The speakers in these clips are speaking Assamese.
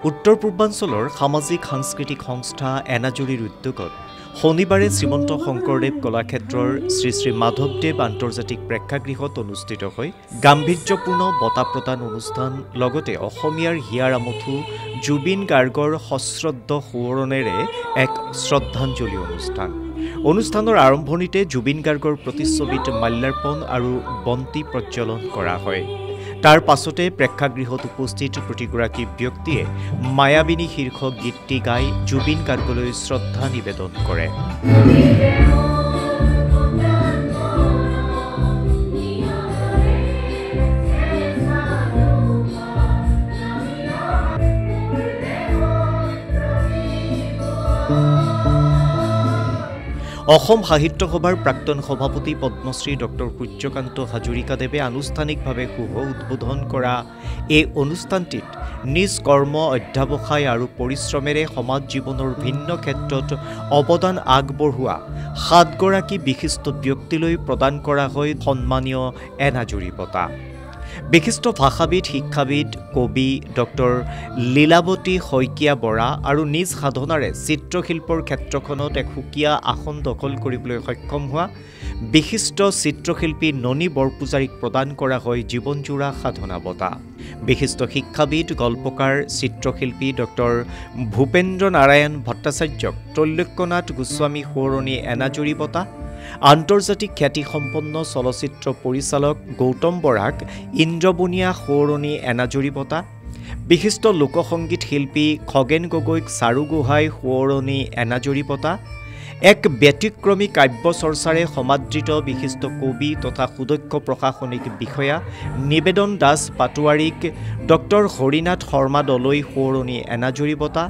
উত্তৰ পূৰ্বাঞ্চলৰ সামাজিক সাংস্কৃতিক সংস্থা এনাজৰীৰ উদ্যোগত শনিবাৰে শ্ৰীমন্ত শংকৰদেৱ কলাক্ষেত্ৰৰ শ্ৰী শ্ৰী মাধৱদেৱ আন্তৰ্জাতিক প্ৰেক্ষাগৃহত অনুষ্ঠিত হৈ গাম্ভীৰ্যপূৰ্ণ বঁটা প্ৰদান অনুষ্ঠান লগতে অসমীয়াৰ হিয়াৰ আমঠু জুবিন গাৰ্গৰ সশ্ৰদ্ধ সোঁৱৰণেৰে এক শ্ৰদ্ধাঞ্জলি অনুষ্ঠান। অনুষ্ঠানৰ আৰম্ভণিতে জুবিন গাৰ্গৰ প্ৰতিচ্ছবিত মাল্যাৰ্পণ আৰু বন্তি প্ৰজ্বলন কৰা হয়। তাৰ পাছতে প্ৰেক্ষাগৃহত উপস্থিত প্ৰতিগৰাকী ব্যক্তিয়ে মায়াবিনী শীৰ্ষক গীতটি গাই জুবিন গাৰ্গলৈ শ্ৰদ্ধা নিবেদন কৰে। অসম সাহিত্য সভাৰ প্ৰাক্তন সভাপতি পদ্মশ্ৰী ডক্টৰ সূৰ্যকান্ত হাজৰিকাদেৱে আনুষ্ঠানিকভাৱে শুভ উদ্বোধন কৰা এই অনুষ্ঠানটিত নিজ কৰ্ম অধ্যাৱসায় আৰু পৰিশ্ৰমেৰে সমাজ জীৱনৰ ভিন্ন ক্ষেত্ৰত অৱদান আগবঢ়োৱা 7 গৰাকী বিশিষ্ট ব্যক্তিলৈ প্ৰদান কৰা হয় সন্মানীয় এনাজৰী বঁটা। বিশিষ্ট ভাষাবিদ, শিক্ষাবিদ, কবি ডক্টৰ লীলাৱতী শইকীয়া বৰা আৰু নিজ সাধনাৰে চিত্ৰশিল্পৰ ক্ষেত্ৰখনত এক সুকীয়া আসন দখল কৰিবলৈ সক্ষম হোৱা বিশিষ্ট চিত্ৰশিল্পী ননী বৰপূজাৰীক প্ৰদান কৰা হয় জীৱনজোৰা সাধনা বঁটা। বিশিষ্ট শিক্ষাবিদ, গল্পকাৰ, চিত্ৰশিল্পী ডক্টৰ ভূপেন্দ্ৰ নাৰায়ণ ভট্টাচাৰ্যক ত্ৰৈলোক্যনাথ গোস্বামী সোঁৱৰণী এনাজৰী বঁটা, আন্তৰ্জাতিক খ্যাতিসম্পন্ন চলচ্চিত্ৰ পৰিচালক গৌতম বৰাক ইন্দ্ৰবনীয়া সোঁৱৰণী এনাজৰী বঁটা, বিশিষ্ট লোকসংগীত শিল্পী খগেন গগৈক চাৰু গোহাঁই সোঁৱৰণী এনাজৰী বঁটা, এক ব্যতিক্ৰমী কাব্য চৰ্চাৰে সমাদৃত বিশিষ্ট কবি তথা সুদক্ষ প্ৰশাসনিক বিষয়া নিবেদন দাস পাটোৱাৰীক ডক্টৰ হৰিনাথ শৰ্মা দলৈ সোঁৱৰণী এনাজৰী বঁটা,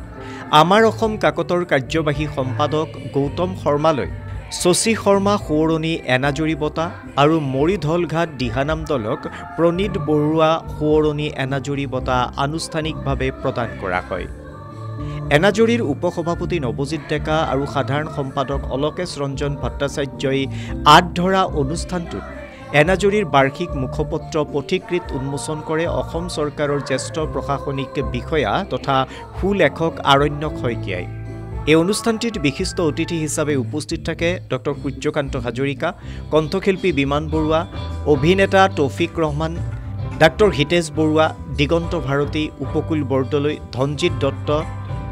আমাৰ অসম কাকতৰ কাৰ্যবাহী সম্পাদক গৌতম শৰ্মালৈ শশী শৰ্মা সোঁৱৰণী এনাজৰী বঁটা আৰু মৰিধলঘাট দিহানাম দলক প্ৰণীত বৰুৱা সোঁৱৰণী এনাজৰী বঁটা আনুষ্ঠানিকভাৱে প্ৰদান কৰা হয়। এনাজৰীৰ উপসভাপতি নৱজিৎ ডেকা আৰু সাধাৰণ সম্পাদক অলকেশ ৰঞ্জন ভট্টাচাৰ্যই আঁত ধৰা অনুষ্ঠানটোত এনাজৰীৰ বাৰ্ষিক মুখপত্ৰ পথিকৃত উন্মোচন কৰে অসম চৰকাৰৰ জ্যেষ্ঠ প্ৰশাসনিক বিষয়া তথা সুলেখক আৰণ্যক শইকীয়াই। এই অনুষ্ঠানটিত বিশিষ্ট অতিথি হিচাপে উপস্থিত থাকে ডক্টৰ সূৰ্যকান্ত হাজৰিকা, কণ্ঠশিল্পী বিমান বৰুৱা, অভিনেতা তৌফিক ৰহমান, ডাক্তৰ হিতেশ বৰুৱা, দিগন্ত ভাৰতী, উপকূল বৰদলৈ, ধনজিৎ দত্ত,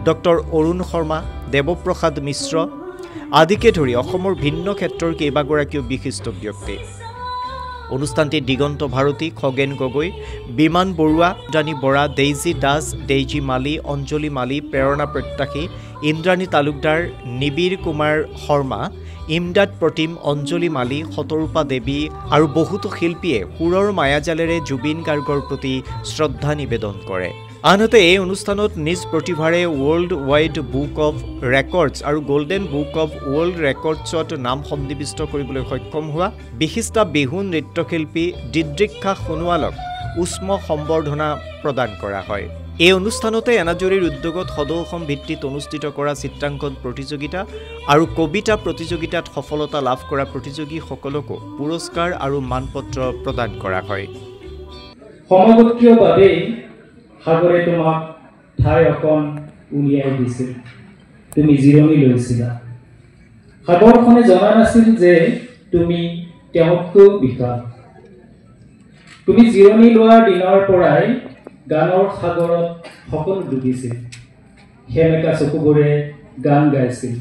ডক্টৰ অৰুণ শৰ্মা, দেৱপ্ৰসাদ মিশ্ৰ আদিকে ধৰি অসমৰ ভিন্ন ক্ষেত্ৰৰ কেইবাগৰাকীও বিশিষ্ট ব্যক্তি। অনুষ্ঠানটিত দিগন্ত ভাৰতী, খগেন গগৈ, বিমান বৰুৱা, ৰাণী বৰা, ডেইজি দাস, ডেইজি মালী, অঞ্জলি মালী, প্ৰেৰণা প্ৰত্যাশী, ইন্দ্ৰাণী তালুকদাৰ, নিবিৰ কুমাৰ শৰ্মা, ইমদাদ প্ৰতিম, অঞ্জলি মালী, শতৰূপা দেৱী আৰু বহুতো শিল্পীয়ে সুৰৰ মায়াজালেৰে জুবিন গাৰ্গৰ প্ৰতি শ্ৰদ্ধা নিবেদন কৰে। আনহাতে এই অনুষ্ঠানত নিজ প্ৰতিভাৰে world wide book of records আৰু গল্ডেন বুক অৱ ৱৰ্ল্ড ৰেকৰ্ডছত নাম সন্নিৱিষ্ট কৰিবলৈ সক্ষম হোৱা বিশিষ্ট বিহু নৃত্যশিল্পী দিদ্ৰিক্ষা সোণোৱালক উষ্ম সম্বৰ্ধনা প্ৰদান কৰা হয়। এই অনুষ্ঠানতে এনাজৰীৰ উদ্যোগত সদৌ অসম ভিত্তিত অনুষ্ঠিত কৰা চিত্ৰাংকন প্ৰতিযোগিতা আৰু কবিতা প্ৰতিযোগিতাত সফলতা লাভ কৰা প্ৰতিযোগীসকলকো পুৰস্কাৰ আৰু মানপত্ৰ প্ৰদান কৰা হয়। সমগোত্ৰীয়ভাৱেই সাগৰে তোমাক ঠাই অকণ উলিয়াই দিছিল, তুমি জিৰণি লৈছিলা। সাগৰখনে জনা নাছিল যে তুমি তেওঁতকৈ বিশাল। তুমি জিৰণি লোৱাৰ দিনৰ পৰাই গানৰ সাগৰত সকলো ডুবিছিল। সেমেকা চকুবোৰে গান গাইছিল,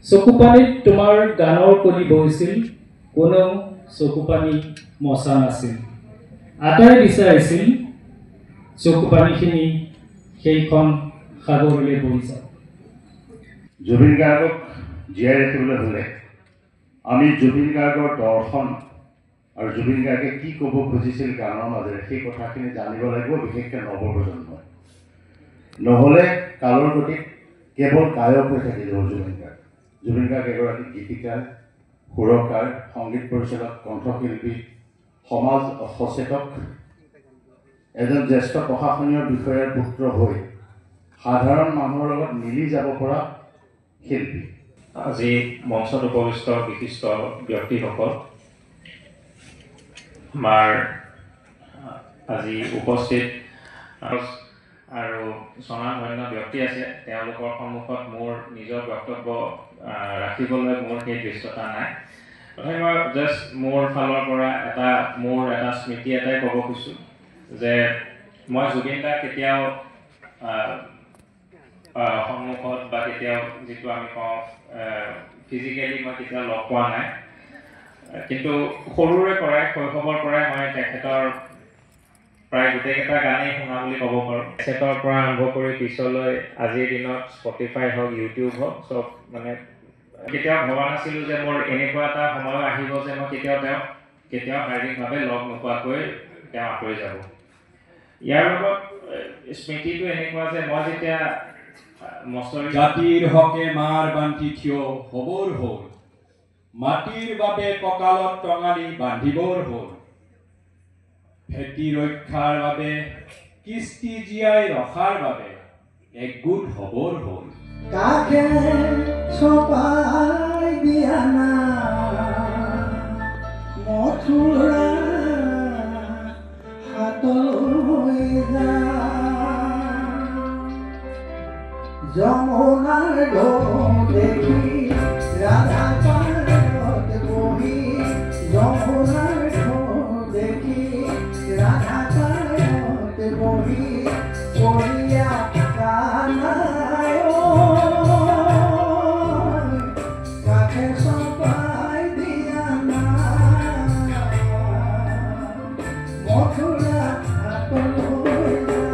চকুপানীত তোমাৰ গানৰ কলি বহিছিল, কোনেও চকুপানী মচা নাছিল। আটাই বিচাৰিছিল চকুপানীখিনি সেইখন সাগৰলৈ বৈ যাওক। জুবিন গাৰ্গক জীয়াই ৰাখিবলৈ হ'লে আমি জুবিন গাৰ্গৰ দৰ্শন আৰু জুবিন গাৰ্গে কি ক'ব খুজিছিল গানৰ মাজেৰে সেই কথাখিনি জানিব লাগিব, বিশেষকৈ নৱপ্ৰজন্মই। নহ'লে কালৰ গতিত কেৱল গায়ক হৈ থাকি যাব জুবিন গাৰ্গ। জুবিন গাৰ্গ এগৰাকী গীতিকাৰ, সুৰকাৰ, সংগীত পৰিচালক, কণ্ঠশিল্পী, সমাজ সচেতক, এজন জ্যেষ্ঠ প্ৰশাসনীয় বিষয়াৰ পুত্ৰ হৈ সাধাৰণ মানুহৰ লগত মিলি যাব পৰা শিল্পী। আজি মঞ্চত উপবিষ্ট বিশিষ্ট ব্যক্তিসকল, আমাৰ আজি উপস্থিত আৰু স্বনামধন্য ব্যক্তি আছে, তেওঁলোকৰ সন্মুখত মোৰ নিজৰ বক্তব্য ৰাখিবলৈ মোৰ সেই দৃষ্টতা নাই। তথাপি মই জাষ্ট মোৰ ফালৰ পৰা মোৰ এটা স্মৃতি এটাই ক'ব খুজিছোঁ যে মই জুবিন দাক কেতিয়াও সন্মুখত বা কেতিয়াও যিটো আমি কওঁ ফিজিকেলি মই কেতিয়াও লগ পোৱা নাই, কিন্তু সৰুৰে পৰাই শৈশৱৰ পৰাই মই তেখেতৰ প্ৰায় গোটেইকেইটা গানেই শুনা বুলি ক'ব পাৰোঁ। তেখেতৰ পৰা আৰম্ভ কৰি পিছলৈ আজিৰ দিনত স্পটিফাই হওক, ইউটিউব হওক, চব মানে কেতিয়াও ভবা নাছিলোঁ যে মোৰ এনেকুৱা এটা সময় আহিব যে মই কেতিয়াও শাৰীৰিকভাৱে লগ নোপোৱাকৈ তেওঁ আঁতৰি যাব। ইয়াৰ লগত স্মৃতিটো এনেকুৱা যে মই যেতিয়া জাতিৰ হকে মাৰ বান্ধি থিয় হবৰ হ'ল, মাটিৰ বাবে কঁকালত টঙালি বান্ধিবৰ হ'ল, ভেটি ৰক্ষাৰ বাবে কিস্তি জীয়াই ৰখাৰ বাবে একগোট হবৰ হ'ল। কাকে চপাই দিয়া না মথুৰা হাতলৈ যা, যমুনাৰ ঢৌ দেখি ৰাধা পাৰত বহি, যমুনাৰ ঢৌ দেখি ৰাধা পাৰত বহি পৰিয়া কানাই কাকে চপাই দিয়া না মথুৰা হাতলৈ যা।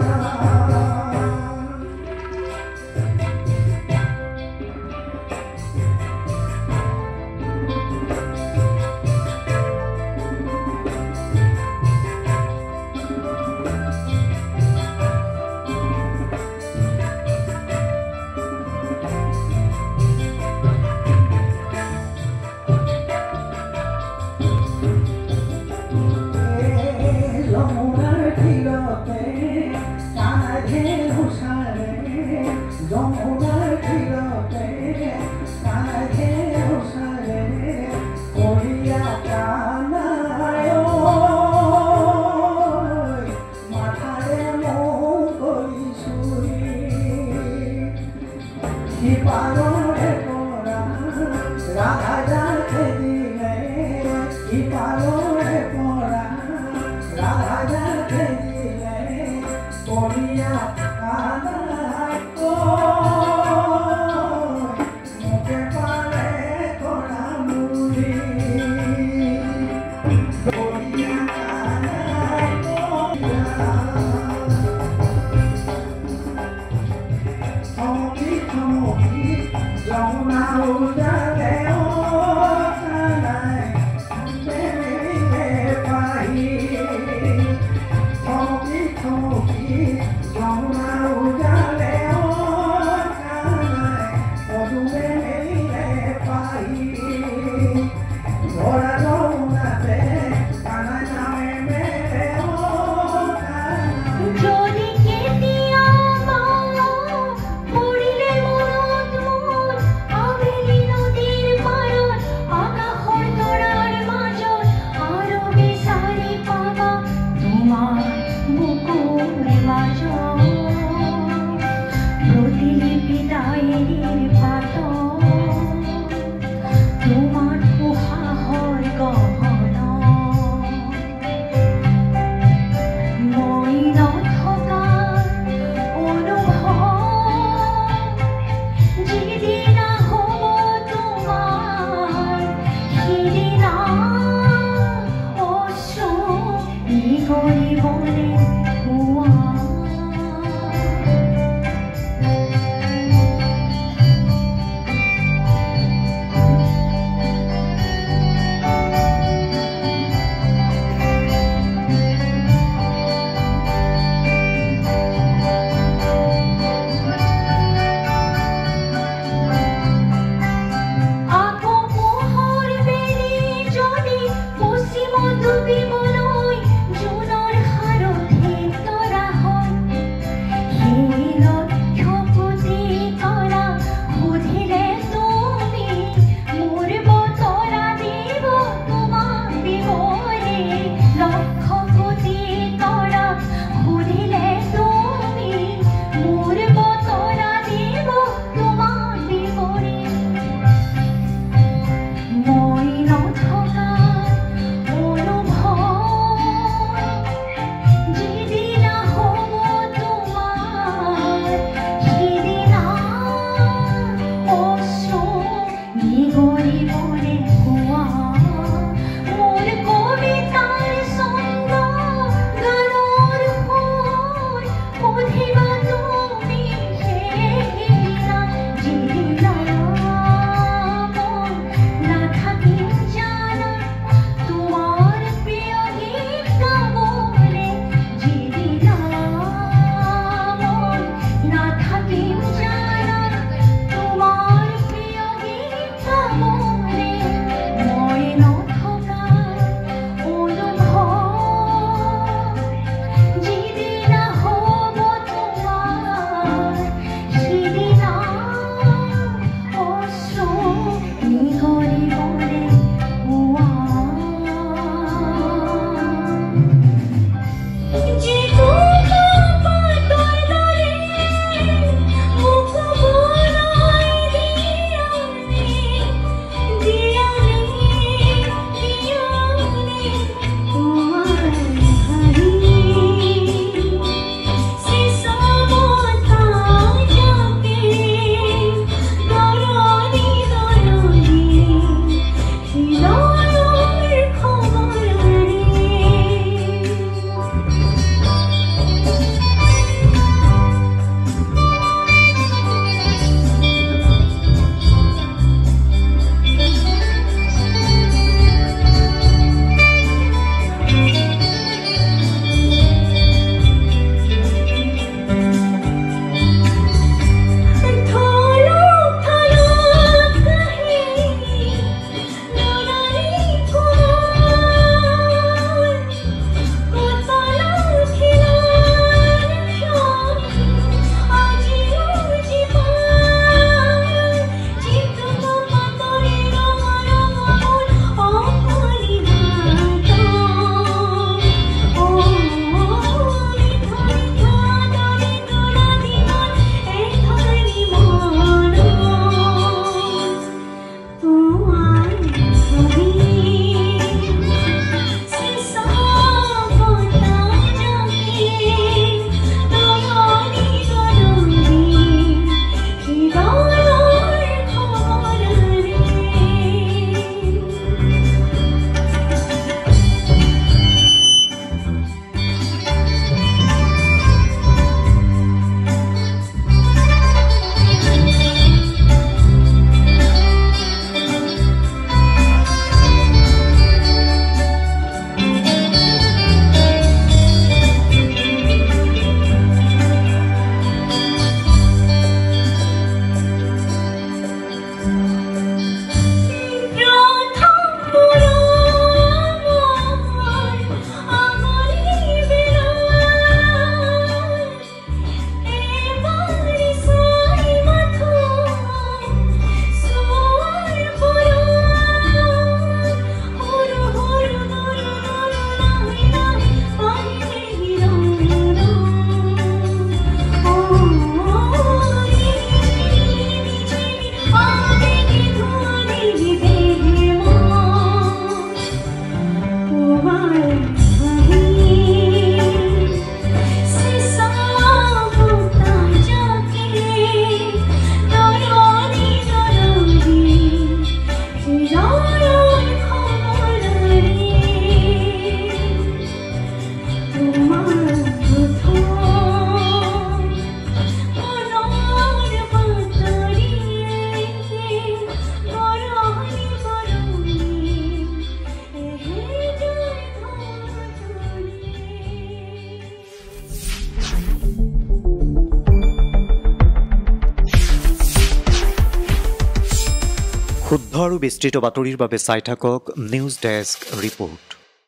শুদ্ধ আৰু বিস্তৃত বাতৰিৰ বাবে চাই থাকক নিউজ ডেস্ক ৰিপৰ্ট।